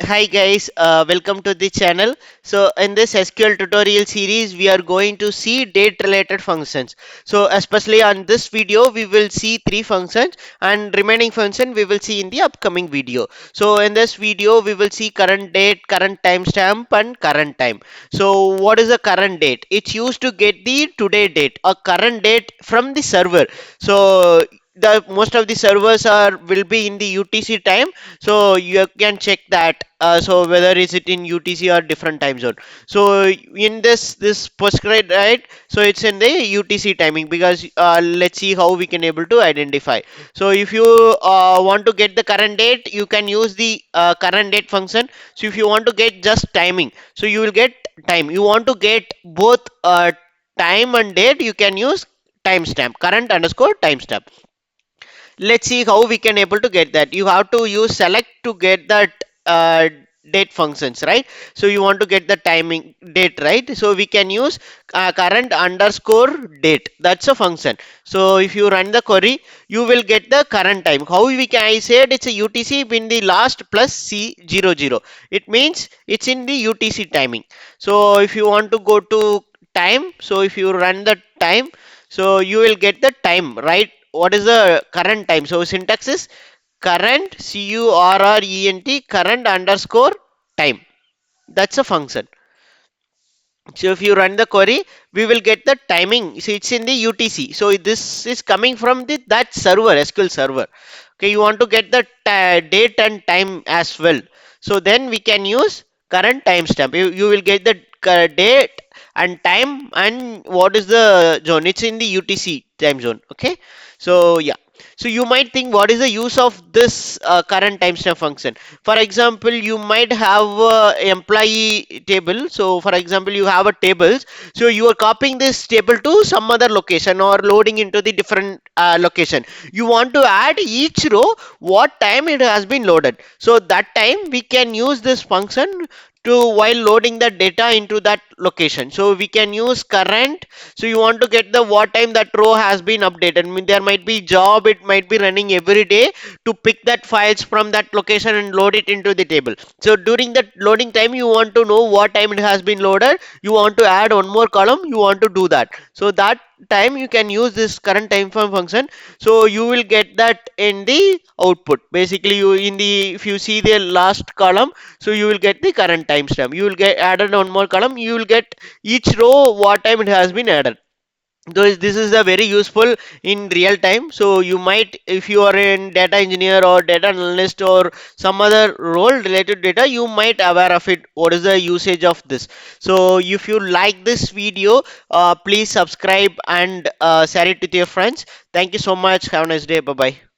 Hi guys, welcome to the channel. So in this SQL tutorial series, we are going to see date related functions. So especially on this video, we will see three functions and remaining function we will see in the upcoming video. So in this video, we will see current date, current timestamp and current time. So what is the current date? It's used to get the today date or current date from the server. So the most of the servers are will be in the UTC time, so you can check that, so whether is it in UTC or different time zone. So in this postgrad, right, so it's in the UTC timing because let's see how we can able to identify. So if you want to get the current date, you can use the current date function. So if you want to get just timing, so you will get time. You want to get both time and date, you can use timestamp, current underscore timestamp. Let's see how we can able to get that. You have to use select to get that date functions, right? So you want to get the timing date, right? So we can use current underscore date. That's a function. So if you run the query, you will get the current time. How we can, I said it's a UTC in the last plus C00. It means it's in the UTC timing. So if you want to go to time, so if you run the time, so you will get the time, right? What is the current time? So syntax is current, current, current underscore time. That's a function. So if you run the query, we will get the timing. So it's in the UTC. So this is coming from the that server, SQL server. Okay, you want to get the date and time as well. So then we can use current timestamp. You will get the date and time and what is the zone. It's in the UTC time zone. Okay. So yeah. So you might think, what is the use of this current timestamp function? For example, you might have employee table. So for example, you have a tables. So you are copying this table to some other location or loading into the different location. You want to add each row what time it has been loaded. So that time we can use this function to while loading the data into that location. So we can use current. So you want to get the what time that row has been updated. I mean, there might be job, it might be running every day to pick that files from that location and load it into the table. So during that loading time, you want to know what time it has been loaded. You want to add one more column, you want to do that. So that time you can use this current time function. So you will get that in the output. Basically, you in the if you see the last column, so you will get the current timestamp. You will get added one more column, you will get each row what time it has been added. Though this is a very useful in real time. So you might, if you are in data engineer or data analyst or some other role related data, you might aware of it, what is the usage of this. So if you like this video, please subscribe and share it with your friends. Thank you so much. Have a nice day. Bye bye.